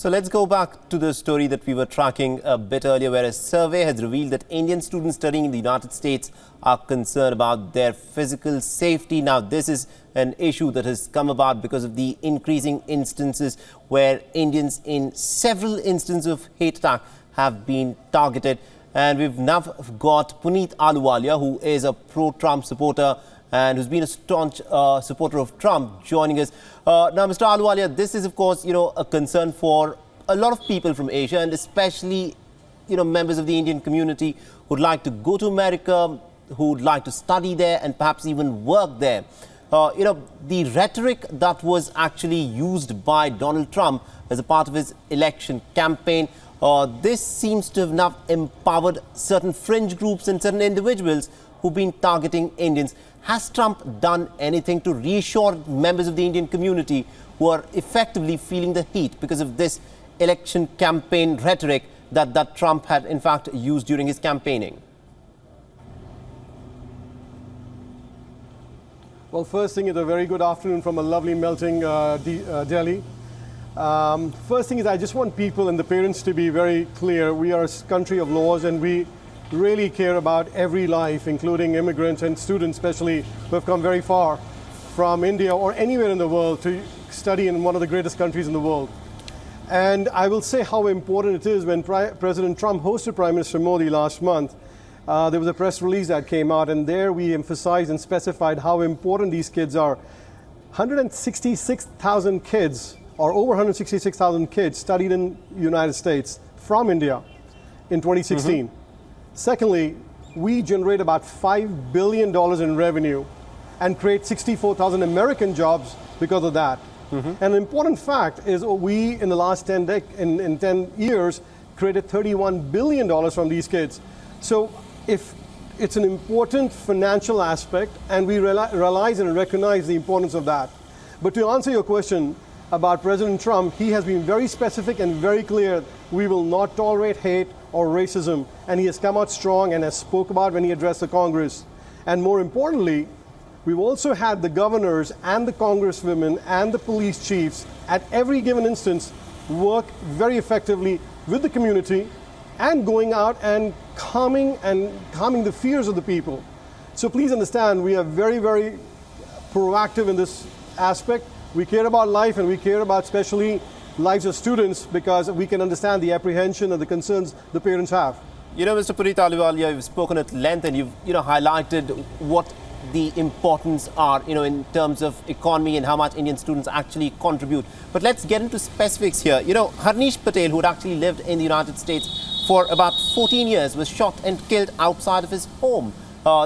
So let's go back to the story that we were tracking a bit earlier, where a survey has revealed that Indian students studying in the United States are concerned about their physical safety. Now, this is an issue that has come about because of the increasing instances where Indians in several instances of hate attack have been targeted. And we've now got Punit Ahluwalia, who is a pro-Trump supporter and who's been a staunch supporter of Trump, joining us. Now, Mr. Ahluwalia, this is, of course, a concern for a lot of people from Asia, and especially, members of the Indian community who'd like to go to America, who'd like to study there and perhaps even work there. The rhetoric that was actually used by Donald Trump as a part of his election campaign, this seems to have now empowered certain fringe groups and certain individuals who've been targeting Indians. Has Trump done anything to reassure members of the Indian community who are effectively feeling the heat because of this election campaign rhetoric that Trump had in fact used during his campaigning? Well, first thing is a very good afternoon from a lovely melting Delhi. First thing is I just want people and the parents to be very clear. We are a country of laws, and we really care about every life, including immigrants and students especially, who have come very far from India or anywhere in the world to study in one of the greatest countries in the world. And I will say how important it is. When President Trump hosted Prime Minister Modi last month, there was a press release that came out, and there we emphasized and specified how important these kids are. 166,000 kids, or over 166,000 kids, studied in the United States from India in 2016. Secondly, we generate about $5 billion in revenue and create 64,000 American jobs because of that. And an important fact is we, in the last 10 years, created $31 billion from these kids. So if it's an important financial aspect, and we realize and recognize the importance of that. But to answer your question about President Trump, he has been very specific and very clear. We will not tolerate hate or racism, and he has come out strong and has spoke about when he addressed the Congress. And more importantly, we've also had the governors and the congresswomen and the police chiefs at every given instance work very effectively with the community and going out and calming the fears of the people. So please understand, we are very, very proactive in this aspect. We care about life, and we care about especially lives of students, because we can understand the apprehension and the concerns the parents have. Mr. Punit Ahluwalia, you've spoken at length, and you've highlighted what the importance are, in terms of economy and how much Indian students actually contribute. But let's get into specifics here. Harnish Patel, who had actually lived in the United States for about 14 years, was shot and killed outside of his home.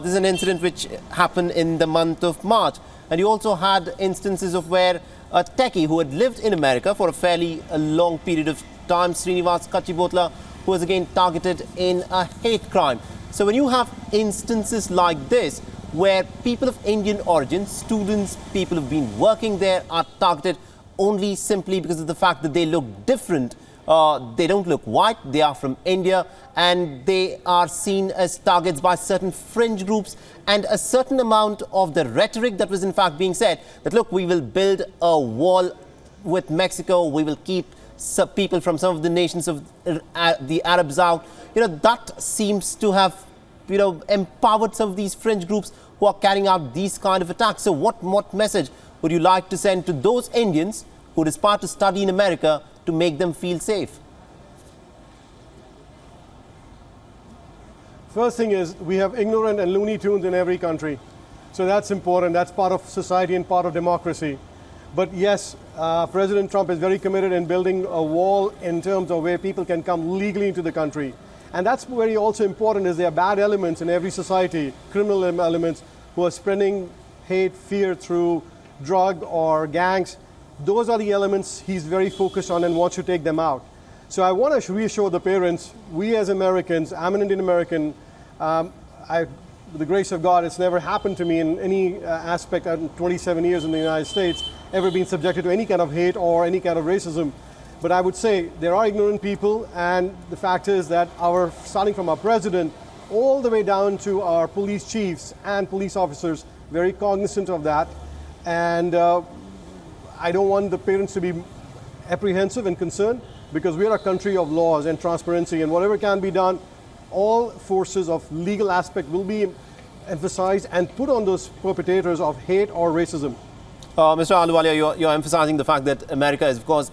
This is an incident which happened in the month of March. And you also had instances of where a techie who had lived in America for a fairly long period of time, Srinivas Kachibotla, who was again targeted in a hate crime. So when you have instances like this, where people of Indian origin, students, people who've been working there, are targeted only simply because of the fact that they look different, they don't look white, they are from India, and they are seen as targets by certain fringe groups, and a certain amount of the rhetoric that was in fact being said, that look, we will build a wall with Mexico, we will keep some people from some of the nations of the Arabs out, that seems to have empowered some of these fringe groups who are carrying out these kind of attacks. So what message would you like to send to those Indians who aspire to study in America to make them feel safe? First thing is, we have ignorant and Looney Tunes in every country. So that's important. That's part of society and part of democracy. But yes, President Trump is very committed in building a wall in terms of where people can come legally into the country. And that's very also important, is there are bad elements in every society, criminal elements, who are spreading hate, fear through drug or gangs. Those are the elements he's very focused on and wants to take them out. So I want to reassure the parents, we as Americans, I'm an Indian American, with the grace of God, it's never happened to me in any aspect in 27 years in the United States, ever been subjected to any kind of hate or any kind of racism. But I would say there are ignorant people, and the fact is that starting from our president all the way down to our police chiefs and police officers, very cognizant of that. And I don't want the parents to be apprehensive and concerned. because we are a country of laws and transparency, and whatever can be done, all forces of legal aspect will be emphasized and put on those perpetrators of hate or racism. Mr. Ahluwalia, you're emphasizing the fact that America is, of course,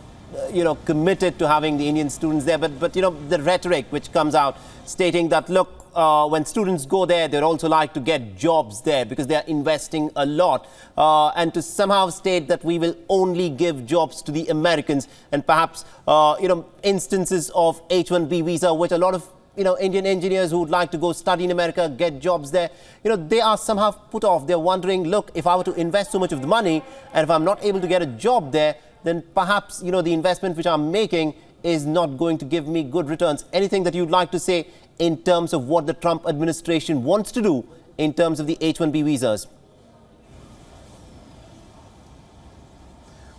committed to having the Indian students there. But the rhetoric which comes out stating that, look, when students go there, they'd also like to get jobs there because they're investing a lot. And to somehow state that we will only give jobs to the Americans, and perhaps, instances of H-1B visa, which a lot of Indian engineers who would like to go study in America, get jobs there, they are somehow put off. They're wondering, look, if I were to invest so much of the money and if I'm not able to get a job there, then perhaps, the investment which I'm making is not going to give me good returns. Anything that you'd like to say in terms of what the Trump administration wants to do in terms of the H-1B visas?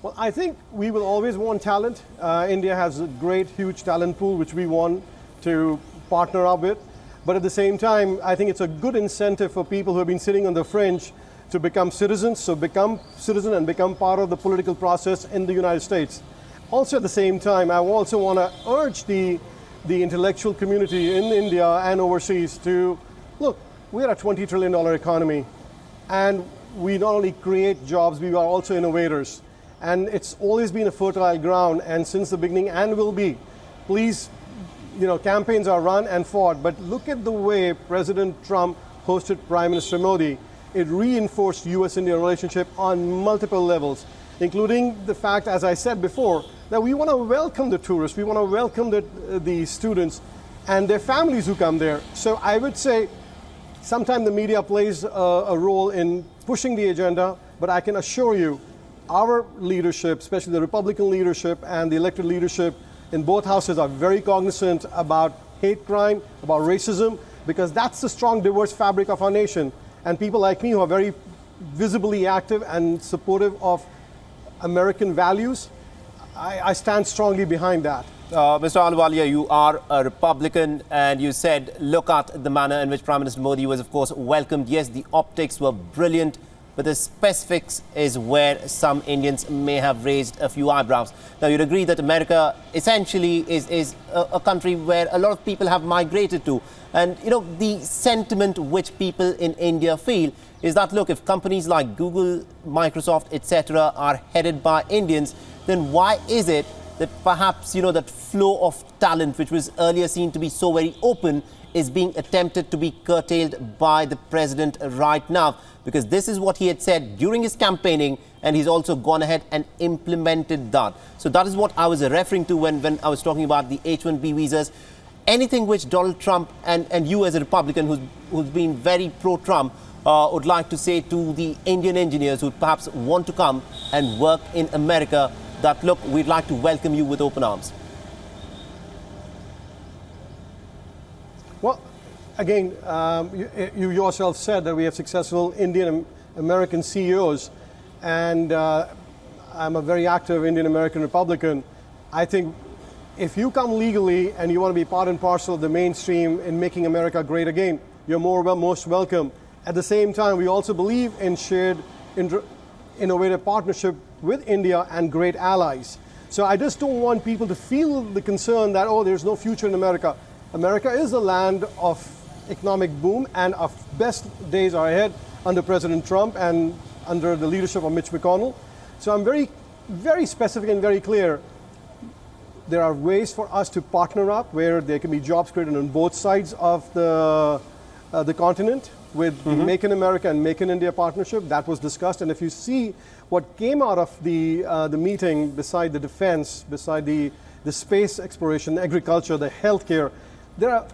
Well, I think we will always want talent. India has a great, huge talent pool which we want to partner up with. But at the same time, I think it's a good incentive for people who have been sitting on the fringe to become citizens, so become citizen and become part of the political process in the United States. Also at the same time, I also want to urge the intellectual community in India and overseas to, look, we're a $20 trillion economy, and we not only create jobs, we are also innovators. And it's always been a fertile ground, and since the beginning, and will be. Please, campaigns are run and fought, but look at the way President Trump hosted Prime Minister Modi. It reinforced US-India relationship on multiple levels, including the fact, as I said before, that we want to welcome the tourists, we want to welcome the students and their families who come there. So I would say sometimes the media plays a role in pushing the agenda, but I can assure you our leadership, especially the Republican leadership and the elected leadership in both houses, are very cognizant about hate crime, about racism, because that's the strong, diverse fabric of our nation. And people like me who are very visibly active and supportive of American values, I stand strongly behind that. Mr. Ahluwalia, you are a Republican, and you said, look at the manner in which Prime Minister Modi was, of course, welcomed. Yes, the optics were brilliant, but the specifics is where some Indians may have raised a few eyebrows. Now, you'd agree that America essentially is a country where a lot of people have migrated to. And, the sentiment which people in India feel is that, look, if companies like Google, Microsoft, etc. are headed by Indians, then why is it that perhaps, that flow of talent, which was earlier seen to be so very open, is being attempted to be curtailed by the president right now? Because this is what he had said during his campaigning, and he's also gone ahead and implemented that. So that is what I was referring to when I was talking about the H-1B visas. Anything which Donald Trump and you as a Republican who's been very pro-Trump would like to say to the Indian engineers who perhaps want to come and work in America, that, look, we'd like to welcome you with open arms? Well, again, you yourself said that we have successful Indian American CEOs, and I'm a very active Indian American Republican. I think if you come legally and you want to be part and parcel of the mainstream in making America great again, you're most welcome. At the same time, we also believe in shared innovative partnership with India and great allies. So I just don't want people to feel the concern that, oh, there's no future in America. America is a land of economic boom, and our best days are ahead under President Trump and under the leadership of Mitch McConnell. So I'm very, very specific and very clear. There are ways for us to partner up where there can be jobs created on both sides of the continent with the Make in America and Make in India partnership. That was discussed. And if you see what came out of the meeting, beside the defense, beside the space exploration, agriculture, the healthcare, there are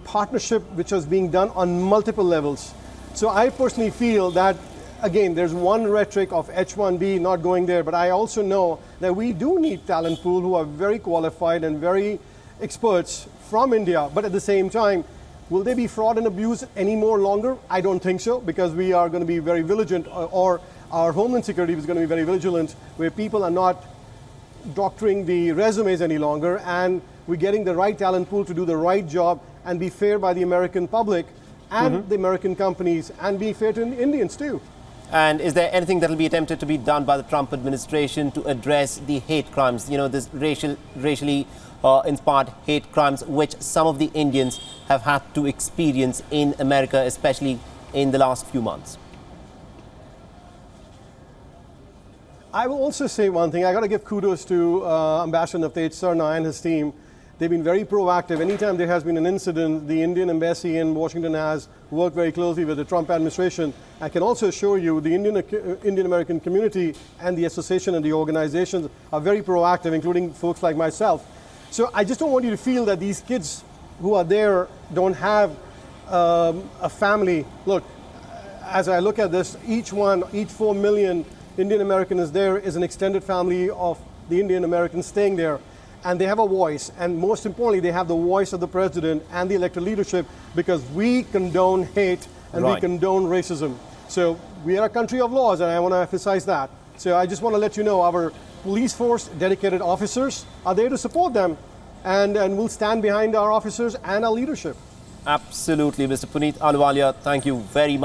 partnership which is being done on multiple levels. So I personally feel that, again, there's one rhetoric of H-1B not going there, but I also know that we do need talent pool who are very qualified and very experts from India. But at the same time, will there be fraud and abuse any more longer? I don't think so, because we are going to be very vigilant, or our Homeland Security is going to be very vigilant, where people are not doctoring the resumes any longer, and we're getting the right talent pool to do the right job and be fair by the American public and the American companies, and be fair to Indians too. And is there anything that will be attempted to be done by the Trump administration to address the hate crimes, you know, this racially inspired hate crimes which some of the Indians have had to experience in America, especially in the last few months? I will also say one thing. I got to give kudos to Ambassador Navtej Sarna and his team. They've been very proactive. Anytime there has been an incident, the Indian embassy in Washington has worked very closely with the Trump administration. I can also assure you the Indian American community and the association and the organizations are very proactive, including folks like myself. So I just don't want you to feel that these kids who are there don't have a family. Look, as I look at this, each 4 million Indian American is there is an extended family of the Indian Americans staying there. And they have a voice, and most importantly, they have the voice of the president and the elected leadership, because we condone hate and we condone racism. So we are a country of laws, and I want to emphasize that. So I just want to let you know our police force, dedicated officers, are there to support them, and we'll stand behind our officers and our leadership. Absolutely, Mr. Punit Ahluwalia, thank you very much.